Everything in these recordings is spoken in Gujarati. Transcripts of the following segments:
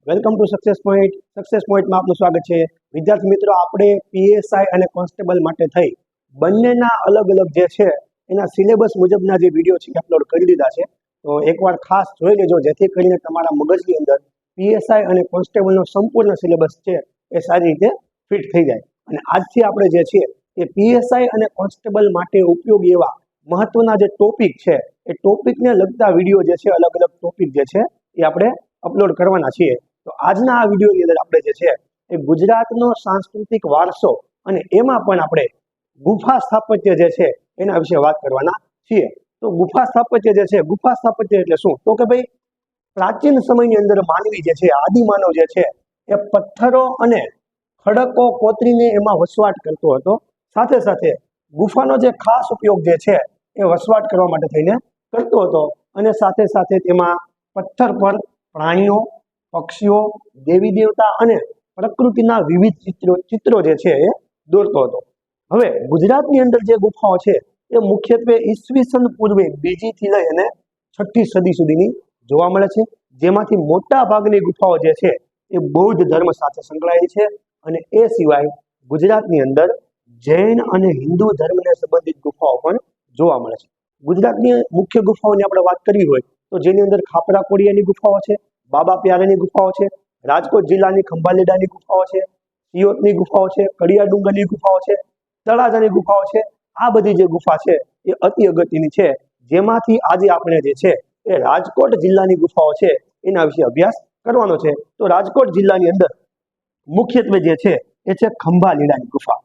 Welcome to success point. Success પોઈન્ટમાં આપનું સ્વાગત છે. વિદ્યાર્થી મિત્રો, આપણે પીએસઆઈ અને કોન્સ્ટેબલ માટે થઈ બંનેના અલગ અલગ જે છે એના સિલેબસ મુજબના જે વિડીયો છે અપલોડ કરી દીધા છે. તો એકવાર ખાસ જોઈ લેજો, જેથી કરીને તમારા મગજની અંદર પીએસઆઈ અને કોન્સ્ટેબલનો સંપૂર્ણ સિલેબસ છે એ સારી રીતે ફિટ થઈ જાય. અને આજથી આપણે જે છે એ પીએસઆઈ અને કોન્સ્ટેબલ માટે ઉપયોગી એવા મહત્વના જે ટોપિક છે એ ટોપિકને લગતા વિડીયો જે છે, અલગ અલગ ટોપિક જે છે એ આપણે અપલોડ કરવાના છીએ. તો આજના આ વિડીયોની અંદર આપણે જે છે એ ગુજરાતનો સાંસ્કૃતિક વારસો અને એમાં પણ આપણે ગુફા સ્થાપત્ય જે છે એના વિશે વાત કરવાના છીએ. તો ગુફા સ્થાપત્ય જે છે, ગુફા સ્થાપત્ય એટલે શું? તો કે ભાઈ, પ્રાચીન સમયની અંદર માનવી જે છે, આદિમાનવ જે છે એ પથ્થરો અને ખડકો કોતરીને એમાં વસવાટ કરતો હતો. સાથે સાથે ગુફાનો જે ખાસ ઉપયોગ જે છે એ વસવાટ કરવા માટે થઈને કરતો હતો. અને સાથે સાથે તેમાં પથ્થર પર પ્રાણીઓ, પક્ષીઓ, દેવી દેવતા અને પ્રકૃતિના વિવિધ ચિત્રો જે છે એ દોરતો હતો. હવે ગુજરાતની અંદર જે ગુફાઓ છે એ મુખ્યત્વે ઈસવીસન પૂર્વે 2જી થી લઈ અને 6ઠી સદી સુધીની જોવા મળે છે. જેમાંથી મોટા ભાગની ગુફાઓ જે છે એ બૌદ્ધ ધર્મ સાથે સંકળાયેલી છે. અને એ સિવાય ગુજરાતની અંદર જૈન અને હિન્દુ ધર્મને સંબંધિત ગુફાઓ પણ જોવા મળે છે. ગુજરાતની મુખ્ય ગુફાઓની આપણે વાત કરવી હોય તો જેની અંદર ખાપરા કોડિયાની ગુફાઓ છે, બાબા પ્યારાની ગુફાઓ છે, રાજકોટ જિલ્લાની ખંભાલીડાની ગુફાઓ છે, સિયોતની ગુફાઓ છે, કડિયા ડુંગરની ગુફાઓ છે, તળાજાની ગુફાઓ છે. આ બધી જે ગુફા છે એ અતિ અગત્યની છે, જેમાંથી આજે આપણે જે છે એ રાજકોટ જિલ્લાની ગુફાઓ છે એના વિશે અભ્યાસ કરવાનો છે. તો રાજકોટ જિલ્લાની અંદર મુખ્યત્વે જે છે એ છે ખંભાલીડાની ગુફા.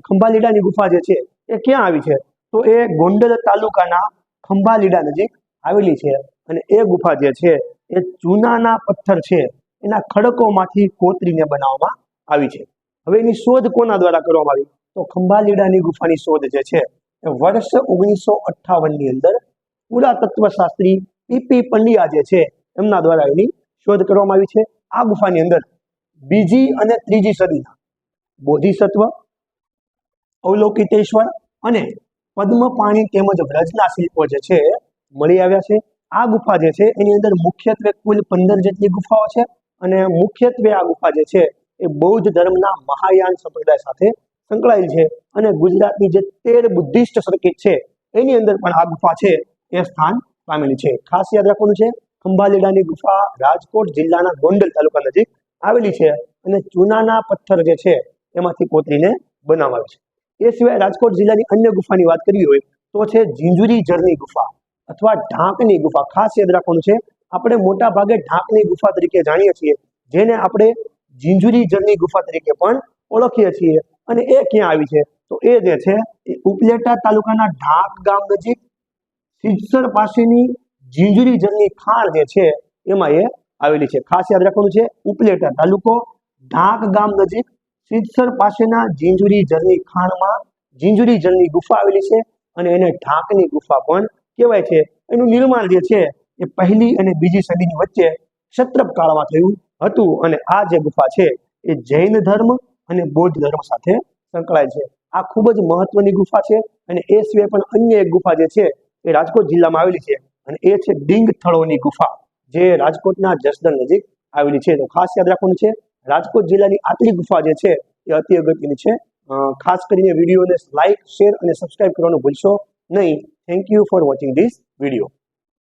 ખંભાલીડાની ગુફા જે છે એ ક્યાં આવી છે? તો એ ગોંડલ તાલુકાના ખંભાલીડા નજીક આવેલી છે. અને એ ગુફા જે છે એ ચૂનાના પથ્થર છે એના ખડકોમાંથી કોતરીને બનાવવામાં આવી છે. હવે એની શોધ કોના દ્વારા કરવામાં આવી? તો ખંભાલીડાની ગુફાની શોધ જે છે એ વર્ષ 1958ની અંદર પુરાતત્વ શાસ્ત્રી પીપી પંડ્યા જે છે એમના દ્વારા એની શોધ કરવામાં આવી છે. આ ગુફાની અંદર 2જી અને 3જી સદીના બોધિસત્વ, અવલોકિતેશ્વર અને પદ્મપાણી તેમજ વ્રજના શિલ્પો જે છે મળી આવ્યા છે. આ ગુફા જે છે એની અંદર મુખ્યત્વે કુલ 15 જેટલી ગુફાઓ છે. અને મુખ્યત્વે આ ગુફા જે છે એ બૌદ્ધ ધર્મના મહાયાન સંપ્રદાય સાથે સંકળાયેલ છે. અને ગુજરાતની જે 13 બુદ્ધિસ્ટ સર્કિટ છે એની અંદર પણ આ ગુફા છે એ સ્થાન પામેલી છે. ખાસ યાદ રાખવાનું છે, ખંભાલીડાની ગુફા રાજકોટ જિલ્લાના ગોંડલ તાલુકા નજીક આવેલી છે. અને ચૂનાના પથ્થર જે છે એમાંથી કોતરીને બનાવવામાં આવે છે. એ સિવાય રાજકોટ જિલ્લાની અન્ય ગુફાની વાત કરવી હોય તો છે ઝીંઝુરી ઝરની ગુફા અથવા ઢાંકની ગુફા. ખાસ યાદ રાખવાનું છે, આપણે મોટા ભાગે ઢાંકની ગુફા તરીકે જાણીએ છીએ, જેને આપણે ઝીંઝુરી ઝરની ગુફા તરીકે પણ ઓળખીએ છીએ. અને એ ક્યાં આવી છે? તો એ જે છે એ ઉપલેટા તાલુકાના ઢાંક ગામ નજીક સિદ્ધસર પાસેની ઝીંઝુરી ઝરની ખાણ જે છે એમાં એ આવેલી છે. ખાસ યાદ રાખવાનું છે, ઉપલેટા તાલુકો, ઢાંક ગામ નજીક સિદ્ધસર પાસેના ઝીંઝુરી ઝરની ખાણમાં ઝીંઝુરી ઝરની ગુફા આવેલી છે. અને એને ઢાંકની ગુફા પણ કહેવાય છે. એનું નિર્માણ જે છે એ 1લી અને 2જી સદીની વચ્ચે ક્ષત્રપ કાળમાં થયું હતું. અને આ જે ગુફા છે એ જૈન ધર્મ અને બૌદ્ધ ધર્મ સાથે સંકળાયેલ છે. આ ખૂબ જ મહત્વની ગુફા છે. અને એ સિવાય પણ અન્ય એક ગુફા જે છે એ રાજકોટ જિલ્લામાં આવેલી છે, અને એ છે ડિંગ થળોની ગુફા, જે રાજકોટના જસદણ નજીક આવેલી છે. તો ખાસ યાદ રાખવાનું છે, રાજકોટ જિલ્લાની આટલી ગુફા જે છે એ અતિ અગત્યની છે. ખાસ કરીને વિડીયોને લાઇક, શેર અને સબસ્ક્રાઇબ કરવાનું ભૂલશો નહીં. Thank you for watching this video.